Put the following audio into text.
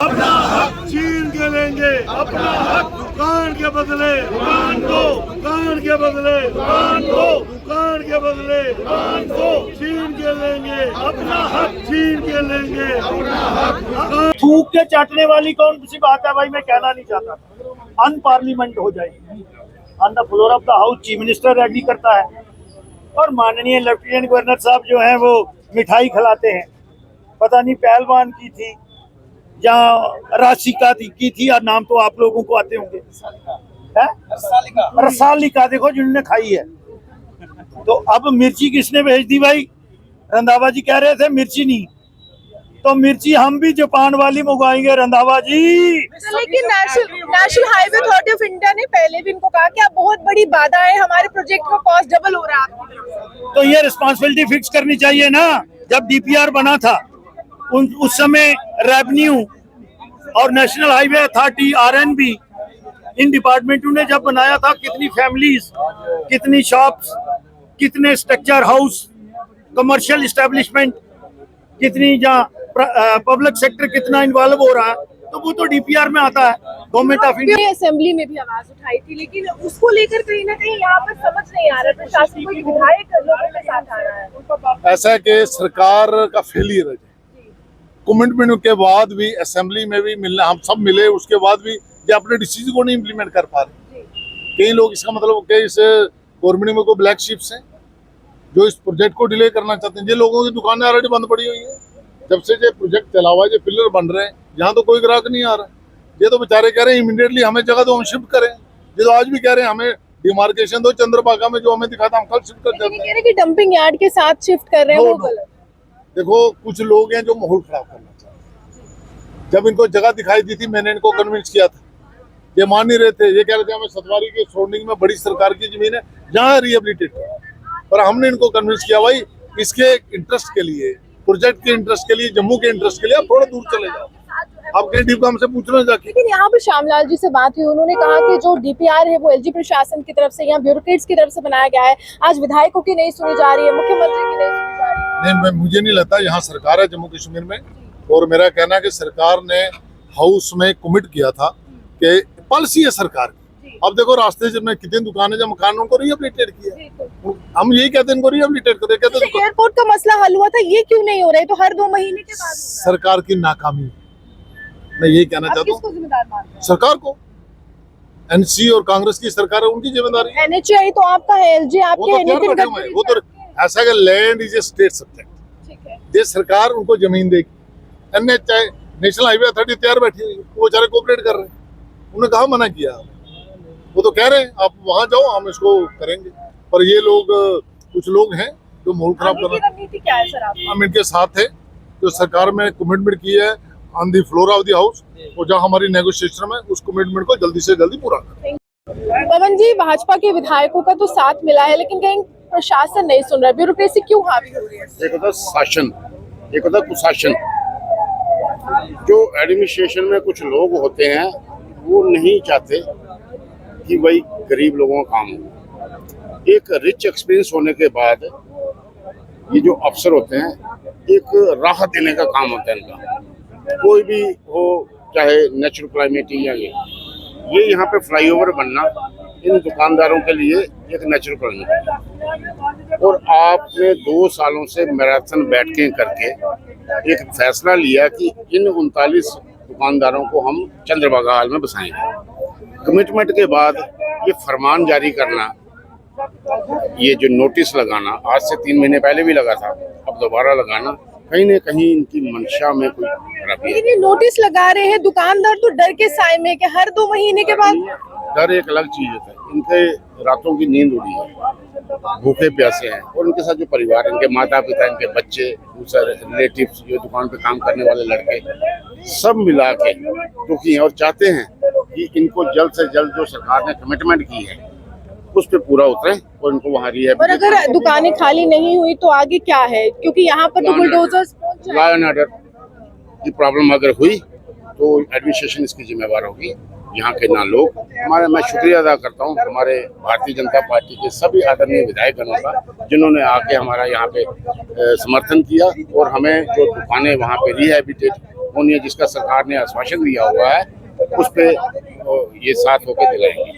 अपना हक छीन के लेंगे अपना हक। दुकान के बदले दुकान दो, दुकान के बदले दुकान दो, दुकान के बदले दुकान दो। छीन के लेंगे अपना हक, छीन के लेंगे अपना हक। थूक के चाटने वाली कौन सी बात है भाई, मैं कहना नहीं चाहता। अनपार्लियामेंट हो जाएगी। On the floor of the house chief minister agree करता है और माननीय लेफ्टिनेंट गवर्नर साहब जो हैं वो मिठाई खिलाते हैं। पता नहीं पहलवान की थी या राशिका की थी, या नाम तो आप लोगों को आते होंगे, रसालिका देखो जिन्होंने खाई है। तो अब मिर्ची किसने भेज दी भाई? रंधावा जी कह रहे थे मिर्ची नहीं, तो मिर्ची हम भी जापान वाली मंगवाएंगे रंधावा जी। लेकिन national highway authority of India ने पहले भी इनको कहा कि आप बहुत बड़ी बाधा है, हमारे प्रोजेक्ट का कॉस्ट डबल हो रहा है। तो ये रिस्पांसिबिलिटी फिक्स करनी चाहिए ना। जब डीपीआर बना था उस समय रेवेन्यू और नेशनल हाईवे अथॉरिटी आरएनबी इन डिपार्टमेंटों ने जब बनाया था, कितनी फैमिलीज, कितनी शॉप्स, कितने स्ट्रक्चर हाउस, कमर्शियल एस्टेब्लिशमेंट, कितनी जहाँ पब्लिक सेक्टर कितना इन्वॉल्व हो रहा है, तो वो तो डीपीआर में आता है। गवर्नमेंट ऑफ इंडिया असेंबली में भी आवाज उठाई थी, लेकिन उसको लेकर कहीं ना कहीं यहाँ पर समझ नहीं आ रहा प्रशासन को, विधायक लोगों के साथ आ रहा है। ऐसा है कि सरकार का फेलियर है। कमिटमेंट के बाद भी असेंबली में भी मिलना, हम सब मिले, उसके बाद भी ये अपने डिसीजन को नहीं इम्प्लीमेंट कर पा रहे। कई लोग इसका मतलब कि इस गवर्नमेंट में कोई ब्लैक शिप्स हैं जो इस प्रोजेक्ट को डिले करना चाहते हैं। ये लोगों की दुकानें ऑलरेडी बंद पड़ी हुई है जब से ये प्रोजेक्ट चला हुआ है, ये पिलर बन रहे हैं, यहाँ तो कोई ग्राहक नहीं आ रहा। ये तो बेचारे कह रहे हैं इमीडिएटली हमें जगह दो, हम शिफ्ट करें। ये तो आज भी कह रहे हैं हमें डिमार्केशन दो, चंद्रभागा में जो हमें दिखा था हम कल शिफ्ट कर जाते हैं। कह रहे कि डंपिंग यार्ड के साथ शिफ्ट कर रहे हैं, वो गलत। देखो कुछ लोग हैं जो माहौल खराब करना चाहते हैं। जब इनको जगह दिखाई दी थी, मैंने इनको कन्विंस किया था, ये मान नहीं रहे थे। ये कह रहे थे हमें सतवारी के सराउंडिंग में बड़ी सरकार की जमीन है, जहाँ रिहेबिलिटेट है। पर हमने इनको कन्विंस किया भाई इसके इंटरेस्ट के लिए, प्रोजेक्ट के इंटरेस्ट के लिए, जम्मू के इंटरेस्ट के लिए आप थोड़ा दूर चले जाओ। आप के डीप हमसे पूछना जाके। लेकिन यहाँ पर श्यामलाल जी से बात हुई, उन्होंने कहा कि जो डीपीआर है वो एलजी प्रशासन की तरफ से, यहाँ ब्यूरोक्रेट्स की तरफ से बनाया गया है। आज विधायकों की नहीं सुनी जा रही है, मुख्यमंत्री की नहीं सुनी जा रही है। नहीं, मुझे नहीं लगता। यहाँ सरकार है जम्मू कश्मीर में, और मेरा कहना है कि सरकार ने हाउस में कमिट किया था कि पॉलिसी है सरकार की। अब देखो रास्ते में कितनी दुकानें जो मकान उनको रिहेबिलिटेट किया, हम यही कहते हैं इनको रिहेबिलिटेट करें। कहते हैं एयरपोर्ट का मसला हल हुआ था, ये क्यों नहीं हो रहा है? तो हर 2 महीने के बाद सरकार की नाकामी, मैं यही कहना चाहता हूँ। जिम्मेदार मानते हैं सरकार को, एनसी और कांग्रेस की सरकार है, उनकी जिम्मेदारी है। एनएचआई तो आपका है, एलजी आपके है, वो तो ऐसा है land is a state subject, ठीक है। ये सरकार उनको जमीन देगी। एनएचआई नेशनल हाईवे अथॉरिटी तैयार बैठी हुई है, वो बेचारे कोऑपरेट कर रहे हैं। उन्होंने कहा मना किया, वो तो कह रहे हैं आप वहां जाओ हम इसको करेंगे। पर ये लोग, कुछ लोग हैं जो माहौल खराब कर रहे हैं। रणनीति क्या है सर आप? हम इनके साथ है, जो सरकार में कमिटमेंट की है on the floor of the house, और जहाँ हमारी नेगोशिएशन में उस कमिटमेंट को जल्दी से जल्दी पूरा करें। पवन जी, भाजपा के विधायकों का तो साथ मिला है, लेकिन कहीं प्रशासन नहीं सुन रहा, ब्यूरोक्रेसी क्यों हावी हो रही है? एक होता शासन, एक होता कुशासन। जो एडमिनिस्ट्रेशन में कुछ लोग होते हैं वो नहीं चाहते कि भाई गरीब लोगों का काम हो। एक रिच एक्सपीरियंस होने के बाद ये जो अफसर होते हैं, एक राहत देने का काम होता है इनका। कोई भी हो, चाहे नेचुरल क्लाइमेट या ये यहाँ पे फ्लाईओवर बनना इन दुकानदारों के लिए एक नेचुरल क्लाइमेट है। और आपने 2 सालों से मैराथन बैठकें करके एक फैसला लिया कि इन 39 दुकानदारों को हम चंद्रभागा हाल में बसाएंगे। कमिटमेंट के बाद ये फरमान जारी करना, ये जो नोटिस लगाना, आज से 3 महीने पहले भी लगा था, अब दोबारा लगाना, कहीं न कहीं इनकी मंशा में कोई खराबी है। ये नोटिस लगा रहे हैं दुकानदार तो डर के साए में कि हर 2 महीने के बाद। डर एक अलग चीज है, इनके रातों की नींद उड़ी है, भूखे प्यासे हैं, और इनके साथ जो परिवार, इनके माता पिता, इनके बच्चे, दूसरे रिलेटिव्स, जो दुकान पे काम करने वाले लड़के, सब मिला के दुखी हैं और चाहते हैं कि इनको जल्द से जल्द जो सरकार ने कमिटमेंट की है उस पर पूरा उतरे और इनको वहाँ और अगर दुकानें खाली नहीं हुई तो आगे क्या है? क्योंकि यहाँ पर तो बुलडोजर्स पहुंच लॉ एंड ऑर्डर की प्रॉब्लम अगर हुई तो एडमिनिस्ट्रेशन इसकी जिम्मेवार होगी। यहाँ के ना लोग मैं शुक्रिया अदा करता हूँ हमारे भारतीय जनता पार्टी के सभी आदरणीय विधायकगणों का, जिन्होंने आके हमारा यहाँ पे समर्थन किया और हमें जो दुकानें वहाँ पे रिहैबिलिटेट होनी है, जिसका सरकार ने आश्वासन दिया हुआ है, उस पे ये साथ होकर दिलाएंगे।